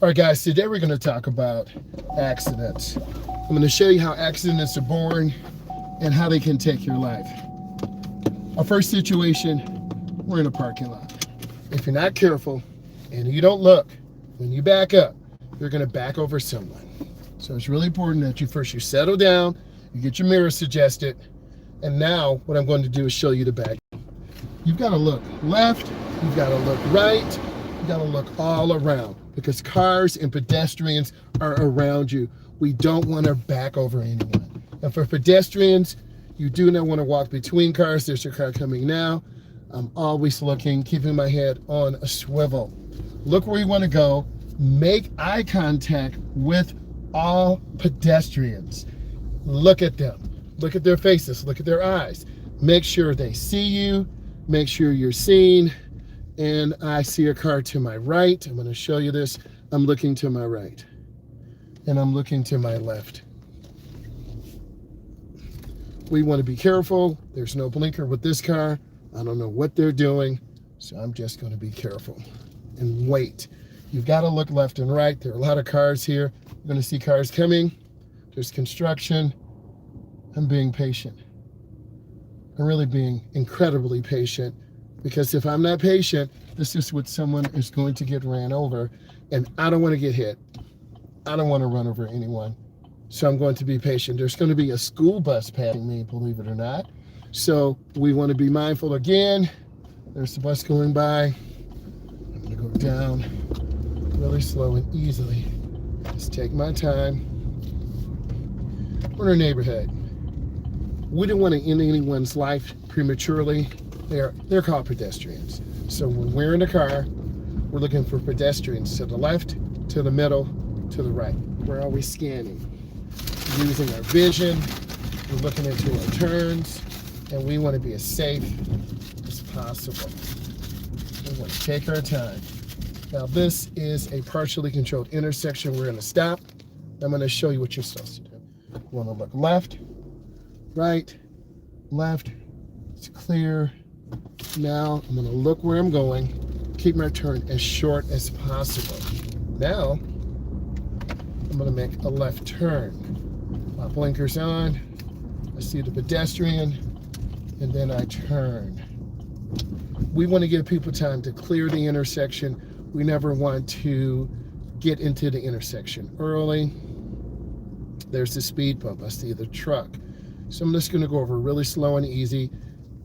All right, guys, today we're going to talk about accidents. I'm going to show you how accidents are boring and how they can take your life. Our first situation, we're in a parking lot. If you're not careful and you don't look, when you back up, you're going to back over someone. So it's really important that you settle down, you get your mirrors adjusted, and now what I'm going to do is show you the back. You've got to look left, you've got to look right, you got to look all around because cars and pedestrians are around you. We don't want to back over anyone. And for pedestrians, you do not want to walk between cars. There's your car coming now. I'm always looking, keeping my head on a swivel. Look where you want to go. Make eye contact with all pedestrians. Look at them. Look at their faces. Look at their eyes. Make sure they see you. Make sure you're seen. And I see a car to my right. I'm going to show you this. I'm looking to my right. And I'm looking to my left. We want to be careful. There's no blinker with this car. I don't know what they're doing. So I'm just going to be careful and wait. You've got to look left and right. There are a lot of cars here. You're going to see cars coming. There's construction. I'm being patient. I'm really being incredibly patient because if I'm not patient, this is what someone is going to get ran over, and I don't want to get hit. I don't want to run over anyone. So I'm going to be patient. There's going to be a school bus passing me, believe it or not. So we want to be mindful again. There's the bus going by. I'm going to go down really slow and easily. Just take my time. We're in a neighborhood. We don't want to end anyone's life prematurely. They're called pedestrians. So when we're in a car, we're looking for pedestrians to the left, to the middle, to the right. We're always scanning, using our vision. We're looking into our turns, and we want to be as safe as possible. We want to take our time. Now this is a partially controlled intersection. We're going to stop. I'm going to show you what you're supposed to do. You want to look left, right, left. It's clear. Now I'm going to look where I'm going. Keep my turn as short as possible. Now I'm going to make a left turn. My blinker's on. I see the pedestrian, and then I turn. We want to give people time to clear the intersection. We never want to get into the intersection early. There's the speed bump. I see the truck. So I'm just going to go over really slow and easy.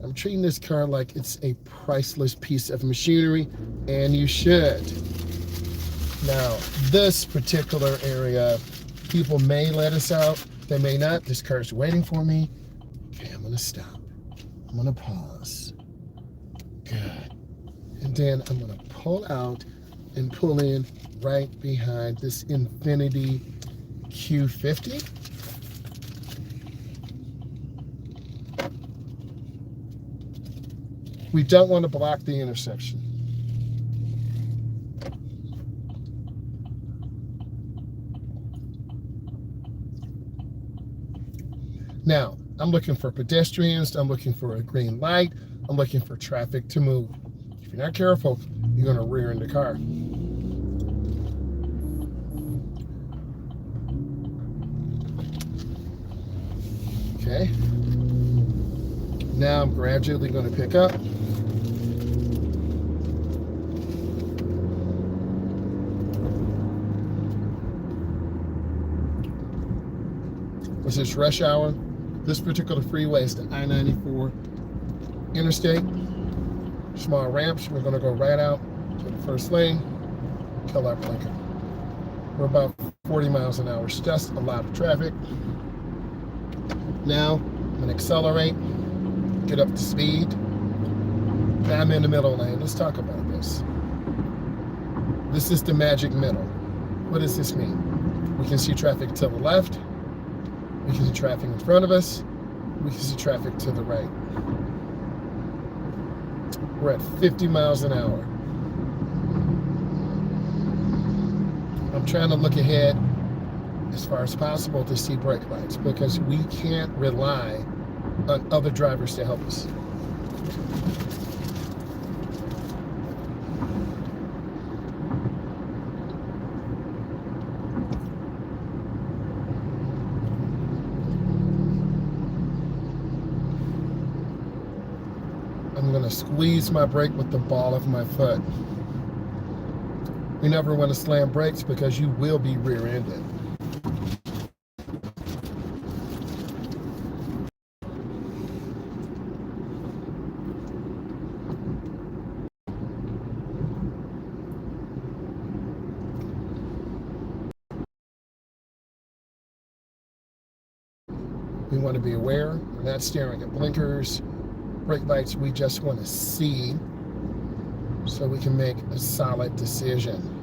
I'm treating this car like it's a priceless piece of machinery, and you should. Now, this particular area, people may let us out. They may not. This car's waiting for me. Okay, I'm going to stop. I'm going to pause. Good. And then I'm going to pull out and pull in right behind this Infiniti Q50. We don't want to block the intersection. Now, I'm looking for pedestrians. I'm looking for a green light. I'm looking for traffic to move. If you're not careful, you're going to rear end the car. Okay. Now I'm gradually going to pick up. This is rush hour. This particular freeway is the I-94 interstate. Small ramps. We're going to go right out to the first lane. Kill our blinker. We're about 40 miles an hour. It's just a lot of traffic. Now I'm going to accelerate. Get up to speed. Now I'm in the middle lane. Let's talk about this. This is the magic middle. What does this mean? We can see traffic to the left. We can see traffic in front of us. We can see traffic to the right. We're at 50 miles an hour. I'm trying to look ahead as far as possible to see brake lights because we can't rely on other drivers to help us. to squeeze my brake with the ball of my foot. You never want to slam brakes because you will be rear-ended. We want to be aware. We're not staring at blinkers, brake lights. We just want to see so we can make a solid decision.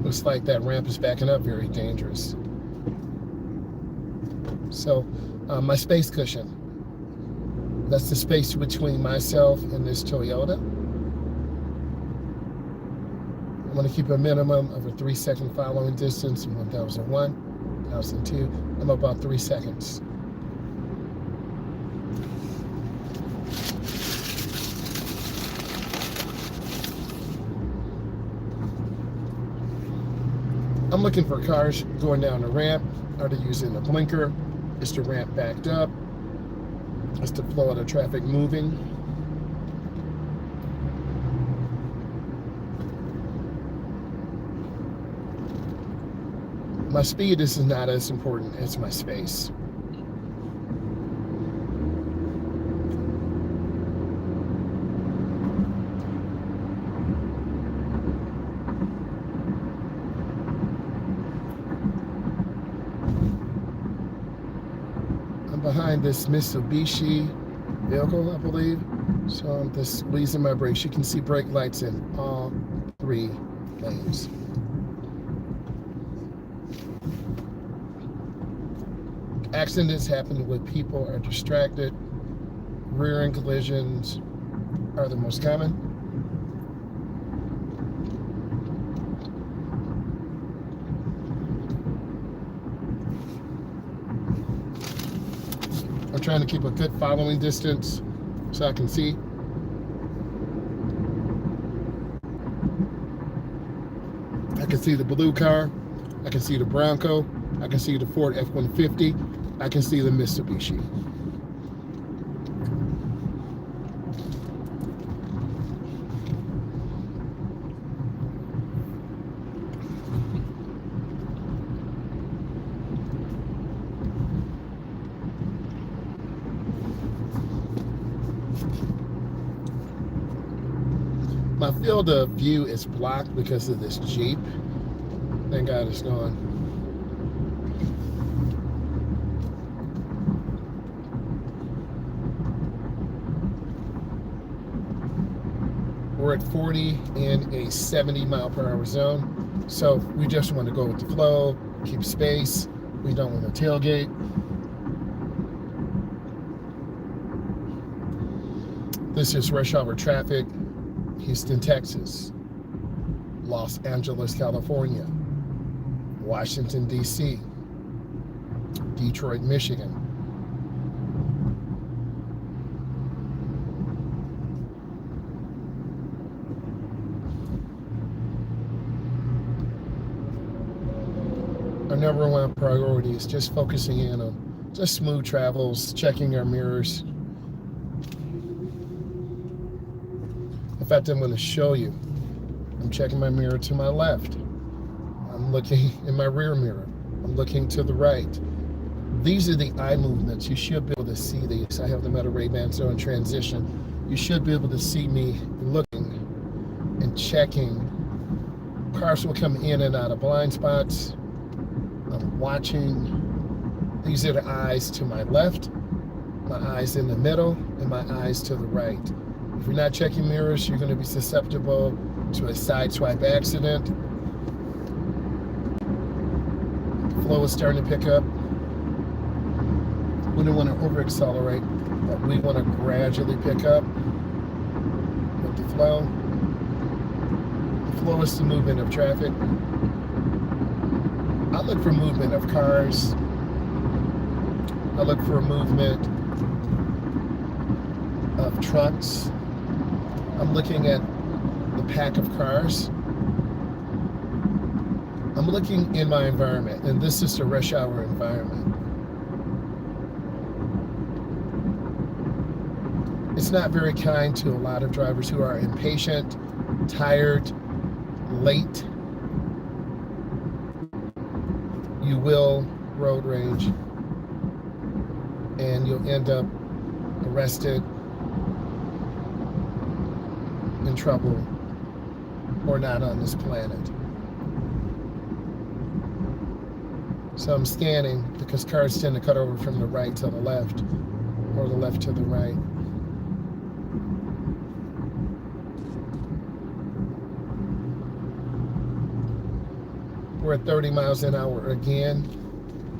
Looks like that ramp is backing up, very dangerous. So my space cushion, that's the space between myself and this Toyota. I'm going to keep a minimum of a 3-second following distance. 1001, 1002. I'm about 3 seconds. I'm looking for cars going down the ramp. Are they using the blinker? Is the ramp backed up? Is the flow of the traffic moving? My speed is not as important as my space. I'm behind this Mitsubishi vehicle, I believe. So I'm just squeezing my brakes. You can see brake lights in all 3 lanes. Accidents happen when people are distracted. Rear-end collisions are the most common. I'm trying to keep a good following distance so I can see. I can see the blue car. I can see the Bronco. I can see the Ford F-150. I can see the Mitsubishi. My field of view is blocked because of this Jeep. Thank God it's gone. We're at 40 in a 70 mile per hour zone. So we just want to go with the flow, keep space. We don't want to tailgate. This is rush hour traffic. Houston, Texas. Los Angeles, California. Washington, D.C. Detroit, Michigan. Our number one priority is just focusing in on just smooth travels, checking our mirrors. In fact, I'm going to show you. I'm checking my mirror to my left. I'm looking in my rear mirror. I'm looking to the right. These are the eye movements. You should be able to see these. I have them at a Ray-Ban, so in transition. You should be able to see me looking and checking. Cars will come in and out of blind spots. I'm watching. These are the eyes to my left, my eyes in the middle, and my eyes to the right. If you're not checking mirrors, you're going to be susceptible to a side swipe accident. The flow is starting to pick up. We don't want to over accelerate, but we want to gradually pick up with the flow. The flow is the movement of traffic. I look for movement of cars. I look for a movement of trucks. I'm looking at the pack of cars. I'm looking in my environment, and this is the rush hour environment. It's not very kind to a lot of drivers who are impatient, tired, late. You will road rage, and you'll end up arrested, in trouble, or not on this planet. So I'm scanning because cars tend to cut over from the right to the left, or the left to the right. We're at 30 miles an hour again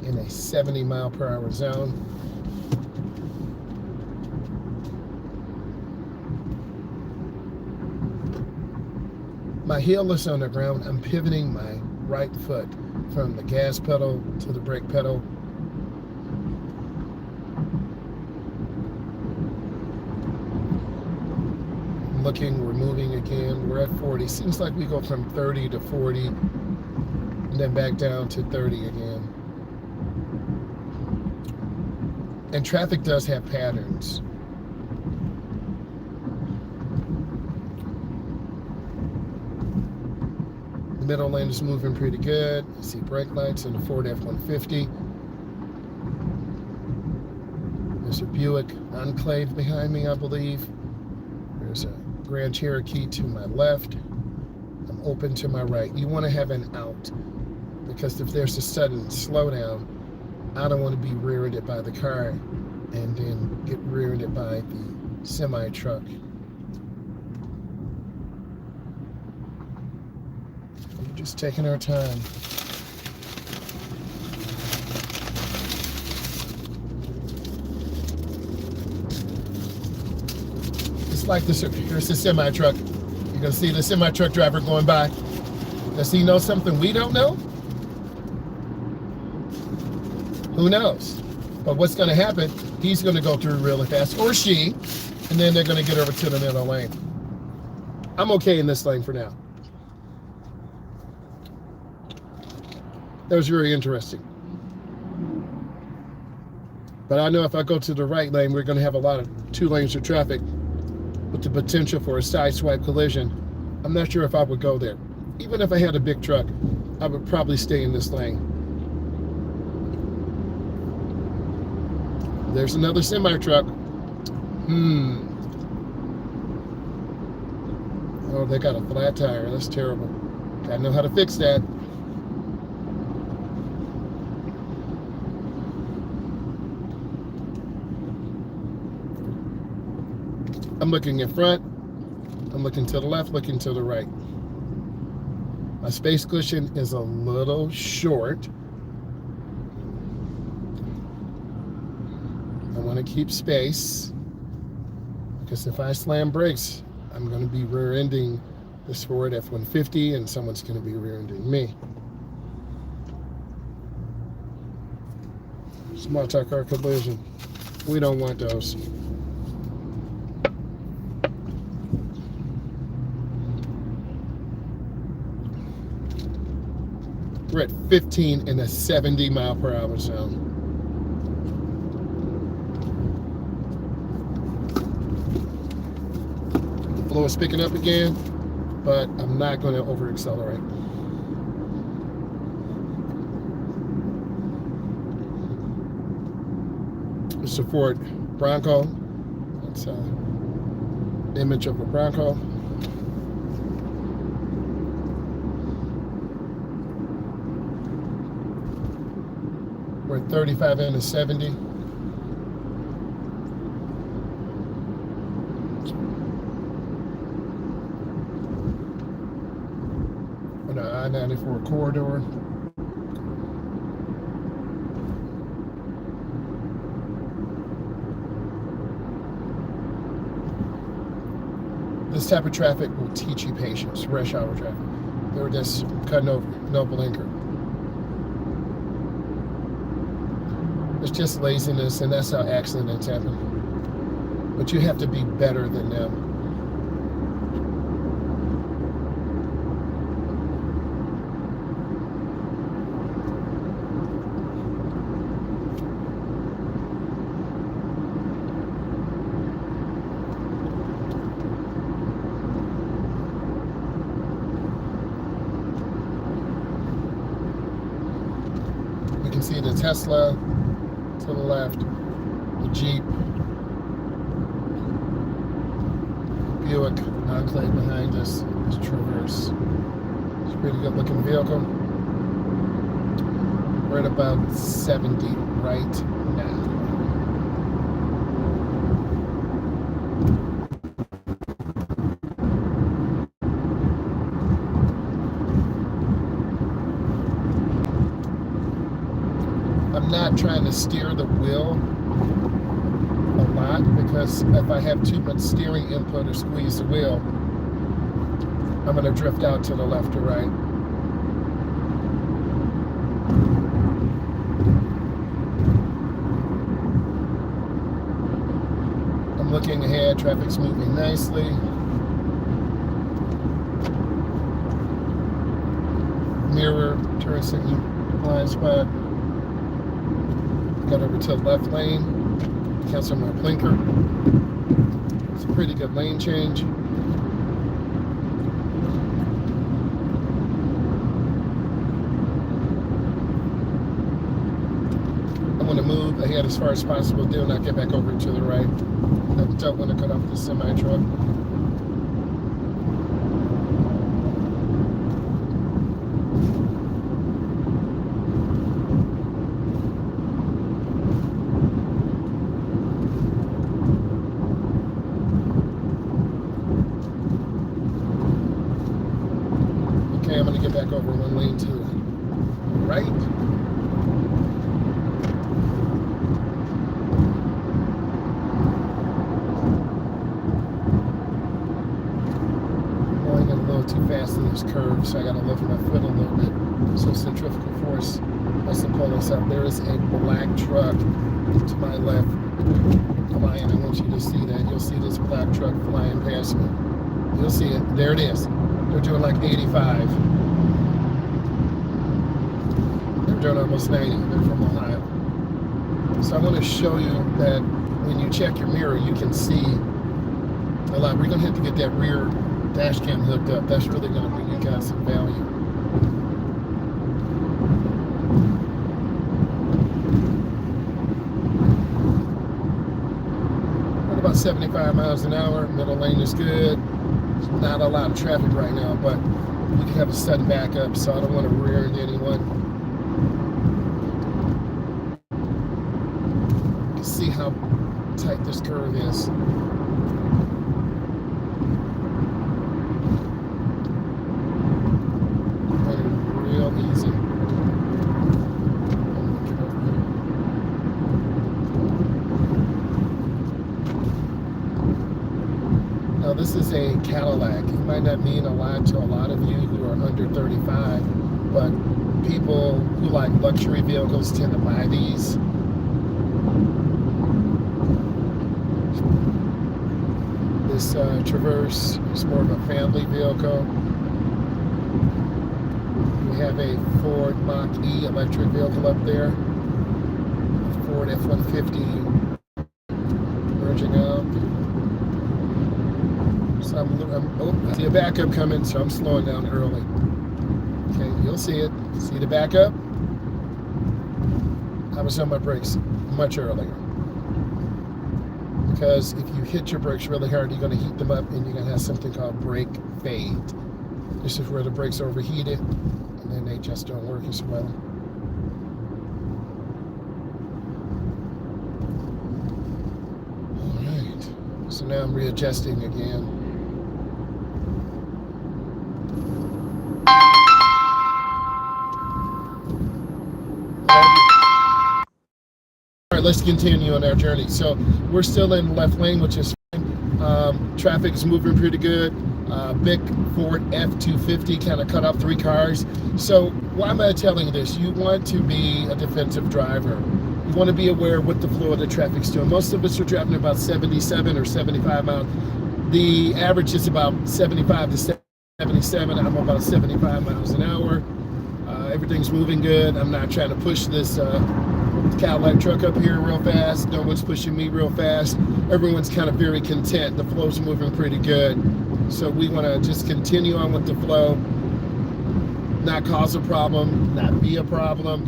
in a 70 mile per hour zone. My heel is on the ground. I'm pivoting my right foot from the gas pedal to the brake pedal. Looking, we're moving again. We're at 40. Seems like we go from 30 to 40 and then back down to 30 again. And traffic does have patterns. The middle lane is moving pretty good. I see brake lights in the Ford F-150. There's a Buick Enclave behind me, I believe. There's a Grand Cherokee to my left. I'm open to my right. You want to have an out, because if there's a sudden slowdown, I don't want to be rear-ended by the car and then get rear-ended by the semi-truck. We're just taking our time. It's like this. Here's the semi-truck. You're gonna see the semi-truck driver going by. Does he know something we don't know? Who knows? But what's gonna happen, he's gonna go through really fast, or she, and then they're gonna get over to the middle lane. I'm okay in this lane for now. That was very interesting. But I know if I go to the right lane, we're gonna have a lot of 2 lanes of traffic with the potential for a sideswipe collision. I'm not sure if I would go there. Even if I had a big truck, I would probably stay in this lane. There's another semi-truck. Oh, they got a flat tire. That's terrible. Gotta know how to fix that. I'm looking in front. I'm looking to the left, looking to the right. My space cushion is a little short. I want to keep space, because if I slam brakes, I'm going to be rear-ending this Ford F-150, and someone's going to be rear-ending me. Small car collision. We don't want those. We're at 15 in a 70 mile per hour zone. The flow is picking up again, but I'm not going to over accelerate. It's a Ford Bronco. That's an image of a Bronco. We're at 35 in a 70. On the I-94 corridor. This type of traffic will teach you patience. Rush hour traffic. They were just cutting over, no blinker. It's just laziness, and that's how accidents happen. But you have to be better than them. see the Tesla to the left, the Jeep, Buick Enclave behind us, this Traverse. It's a pretty good looking vehicle. We're at about 70 right now. I'm not trying to steer the wheel a lot, because if I have too much steering input or squeeze the wheel, I'm going to drift out to the left or right. I'm looking ahead, traffic's moving nicely. Mirror, turn signal, blind spot. Got over to the left lane, cancel my blinker. It's a pretty good lane change. I want to move ahead as far as possible, do not get back over to the right. I don't want to cut off the semi-truck. I'm going to get back over one lane to the right. Going a little too fast in this curve, so I got to lift my foot a little bit. So centrifugal force must pull this up. There is a black truck to my left flying. I want you to see that. You'll see this black truck flying past me. You'll see it. There it is. They're doing like 85. They're doing almost 90. They're from Ohio. So I want to show you that when you check your mirror, you can see a lot. We're going to have to get that rear dash cam hooked up. That's really going to bring you guys some value. We're at about 75 miles an hour. Middle lane is good. Not a lot of traffic right now, but we can have a sudden backup, so I don't want to rear into anyone. You can see how tight this curve is. Real easy. Now this is a Cadillac. It might not mean a lot to a lot of you who are under 35, but people who like luxury vehicles tend to buy these. This Traverse is more of a family vehicle. We have a Ford Mach-E electric vehicle up there. Ford F-150 merging out. So I see a backup coming, so I'm slowing down early. Okay, you'll see it. See the backup? I was on my brakes much earlier. Because if you hit your brakes really hard, you're going to heat them up, and you're going to have something called brake fade. This is where the brakes are overheated, and then they just don't work as well. All right, so now I'm readjusting again. All right, let's continue on our journey. So we're still in the left lane, which is fine. Traffic is moving pretty good. Big Ford F-250 kind of cut off 3 cars. So why am I telling you this? You want to be a defensive driver. You want to be aware of what the flow of the traffic's doing. Most of us are driving about 77 or 75 miles. The average is about 75 to 77. I'm about 75 miles an hour. Everything's moving good. I'm not trying to push this Cadillac truck up here real fast. No one's pushing me real fast. Everyone's kind of very content. The flow's moving pretty good. So we want to just continue on with the flow, not cause a problem, not be a problem.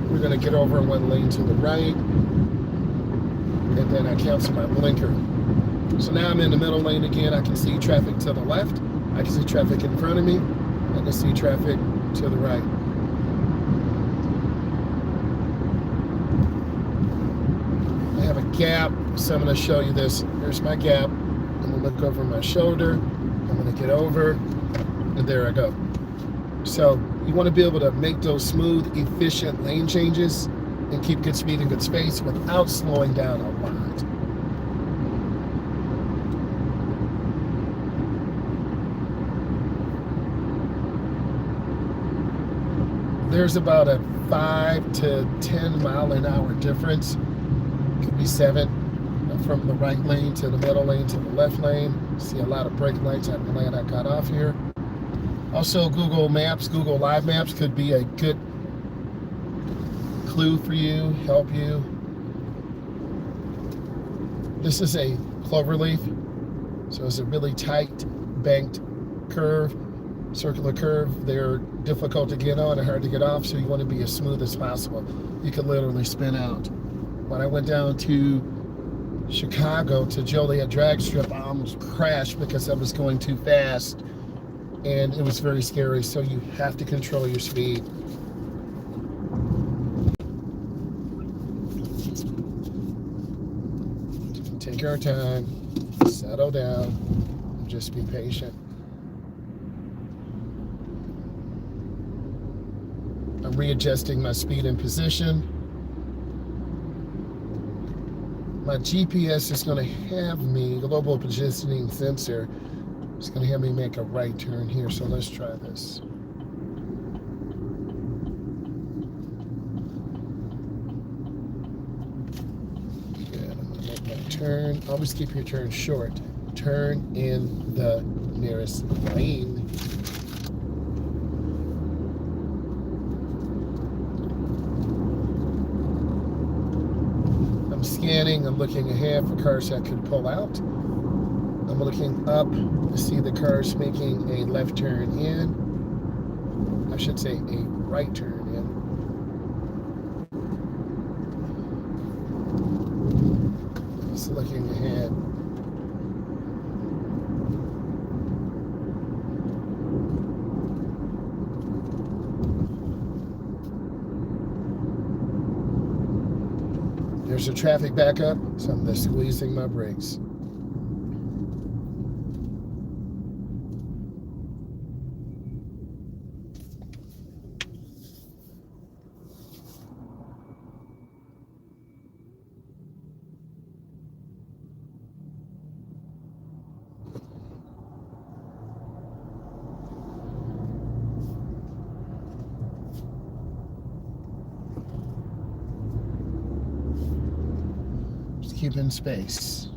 We're going to get over in one lane to the right, and then I cancel my blinker. So now I'm in the middle lane again. I can see traffic to the left. I can see traffic in front of me. I can see traffic to the right. I have a gap, so I'm going to show you this. Here's my gap. I'm going to look over my shoulder. I'm going to get over, and there I go. So you want to be able to make those smooth, efficient lane changes and keep good speed and good space without slowing down a lot. There's about a 5 to 10 mile an hour difference. Could be 7 from the right lane to the middle lane to the left lane. See a lot of brake lights. I'm glad I got off here. Also, Google Maps, Google Live Maps could be a good clue for you, help you. This is a cloverleaf, so it's a really tight, banked curve, circular curve. They're difficult to get on and hard to get off, so you want to be as smooth as possible. You could literally spin out. When I went down to Chicago to Joliet drag strip, I almost crashed because I was going too fast, and it was very scary. So you have to control your speed. Take our time, settle down, and just be patient. I'm readjusting my speed and position. My GPS is going to have me, global positioning sensor, it's going to have me make a right turn here. So let's try this. Good, I'm going to make my turn. Always keep your turn short. Turn in the nearest lane. I'm scanning, I'm looking ahead for cars that could pull out. I'm looking up to see the cars making a left turn in. I should say a right turn in. Just looking ahead. There's a traffic backup, so I'm just squeezing my brakes. Keeping space,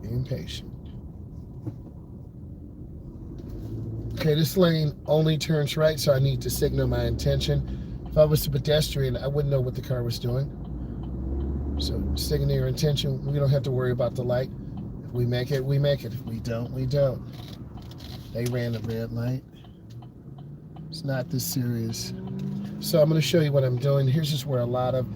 being patient. Okay, this lane only turns right, so I need to signal my intention. If I was a pedestrian, I wouldn't know what the car was doing. So signal your intention. We don't have to worry about the light. If we make it, we make it. If we don't, we don't. They ran a red light. It's not this serious. So I'm going to show you what I'm doing. Here's just where a lot of